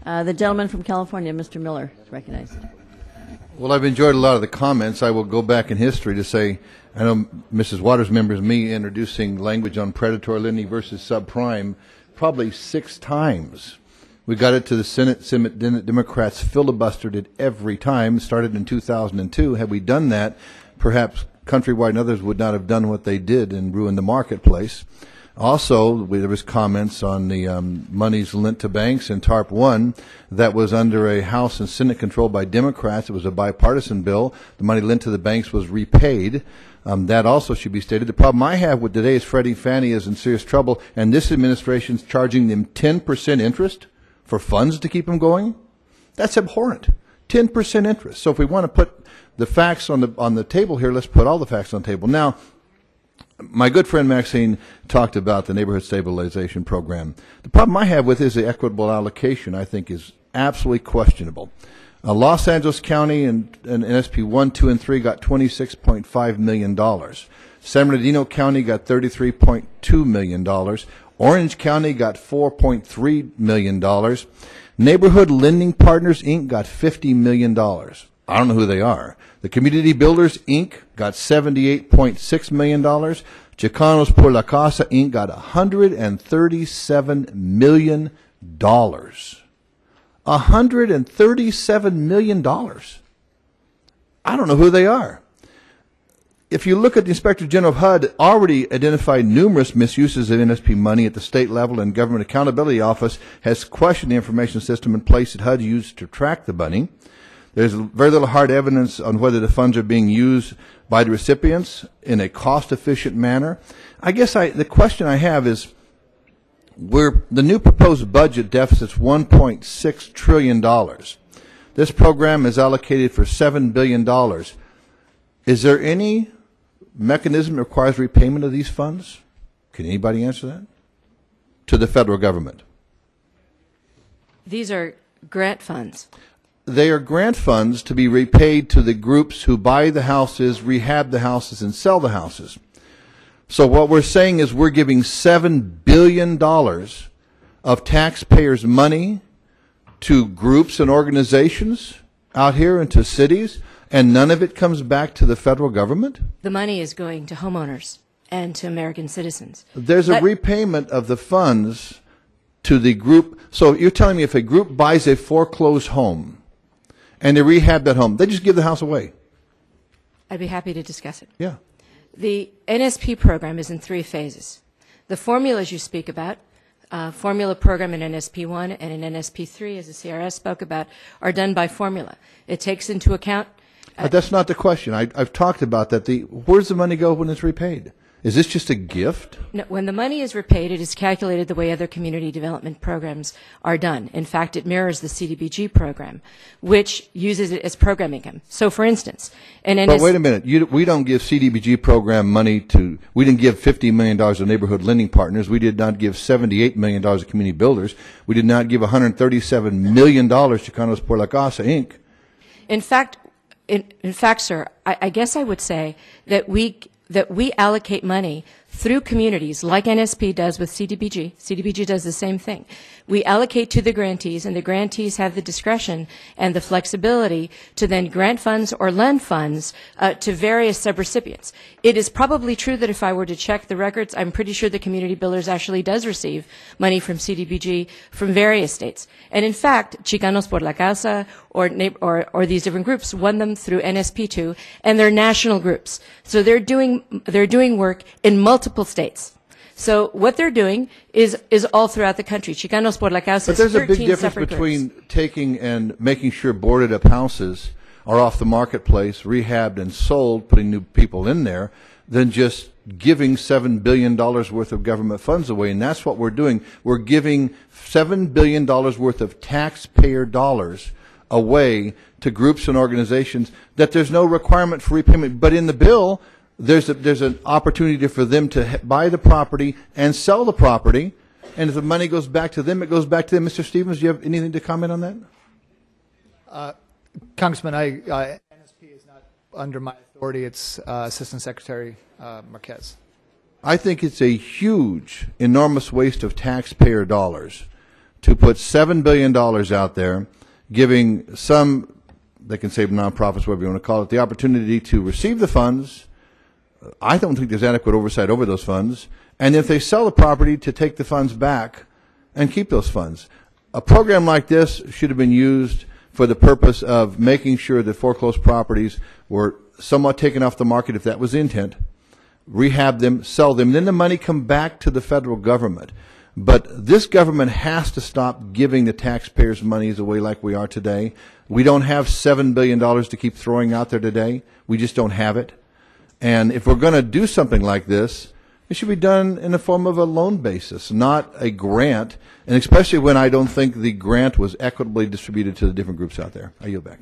The gentleman from California, Mr. Miller, is recognized. Well, I've enjoyed a lot of the comments. I will go back in history to say, I know Mrs. Waters remembers me introducing language on predatory lending versus subprime probably 6 times. We got it to the Senate Democrats filibustered it every time, started in 2002. Had we done that, perhaps Countrywide and others would not have done what they did and ruined the marketplace. Also, there was comments on the monies lent to banks in TARP 1 that was under a House and Senate controlled by Democrats. It was a bipartisan bill. The money lent to the banks was repaid. That also should be stated. The problem I have with today is Freddie Fannie is in serious trouble, and this administration is charging them 10% interest for funds to keep them going. That's abhorrent. 10% interest. So if we want to put the facts on the table here, let's put all the facts on the table. Now, my good friend Maxine talked about the Neighborhood Stabilization Program. The problem I have with it is the equitable allocation, I think, is absolutely questionable. Los Angeles County and NSP 1, 2, and 3 got $26.5 million. San Bernardino County got $33.2 million. Orange County got $4.3 million. Neighborhood Lending Partners, Inc. got $50 million. I don't know who they are. The Community Builders, Inc. got $78.6 million. Chicanos por la Casa, Inc. got $137 million. $137 million. I don't know who they are. If you look at the Inspector General of HUD, already identified numerous misuses of NSP money at the state level, and Government Accountability Office has questioned the information system in place that HUD used to track the money. There's very little hard evidence on whether the funds are being used by the recipients in a cost-efficient manner. I guess the question I have is, the new proposed budget deficit's $1.6 trillion. This program is allocated for $7 billion. Is there any mechanism that requires repayment of these funds? Can anybody answer that? To the federal government. These are grant funds. They are grant funds to be repaid to the groups who buy the houses, rehab the houses, and sell the houses. So what we're saying is we're giving $7 billion of taxpayers' money to groups and organizations out here and to cities, and none of it comes back to the federal government? The money is going to homeowners and to American citizens. There's a repayment of the funds to the group. So you're telling me if a group buys a foreclosed home and they rehab that home, they just give the house away? I'd be happy to discuss it. Yeah. The NSP program is in 3 phases. The formulas you speak about, formula program in NSP1 and in NSP3, as the CRS spoke about, are done by formula. It takes into account... But that's not the question. I've talked about that. Where's the money go when it's repaid? Is this just a gift? No, when the money is repaid, it is calculated the way other community development programs are done. In fact, it mirrors the CDBG program, which uses it as program income. So, for instance, but wait a minute. We don't give CDBG program money to. We didn't give $50 million to Neighborhood Lending Partners. We did not give $78 million to Community Builders. We did not give $137 million to Chicanos por la Casa, Inc. In fact, sir, I guess I would say that we allocate money through communities like NSP does with CDBG. CDBG does the same thing. We allocate to the grantees, and the grantees have the discretion and the flexibility to then grant funds or lend funds to various subrecipients. It is probably true that if I were to check the records, I'm pretty sure the Community Builders actually does receive money from CDBG from various states. And in fact, Chicanos por la Casa or these different groups won them through NSP2, and they're national groups. So they're doing work in multiple states. So what they're doing is all throughout the country. Chicanos por la Casa is 13 separate groups. But there's a big difference between taking and making sure boarded up houses are off the marketplace, rehabbed and sold, putting new people in there, than just giving $7 billion worth of government funds away. And that's what we're doing. We're giving $7 billion worth of taxpayer dollars away to groups and organizations that there's no requirement for repayment. But in the bill, there's an opportunity for them to buy the property and sell the property, and if the money goes back to them, it goes back to them. Mr. Stevens, do you have anything to comment on that? Congressman, NSP is not under my authority. It's Assistant Secretary Marquez. I think it's a huge, enormous waste of taxpayer dollars to put $7 billion out there, giving some, they can say nonprofits, whatever you want to call it, the opportunity to receive the funds. I don't think there's adequate oversight over those funds. And if they sell the property, to take the funds back and keep those funds. A program like this should have been used for the purpose of making sure that foreclosed properties were somewhat taken off the market, if that was the intent, rehab them, sell them, then the money come back to the federal government. But this government has to stop giving the taxpayers' monies away like we are today. We don't have $7 billion to keep throwing out there today. We just don't have it. And if we're going to do something like this, it should be done in the form of a loan basis, not a grant, and especially when I don't think the grant was equitably distributed to the different groups out there. I yield back.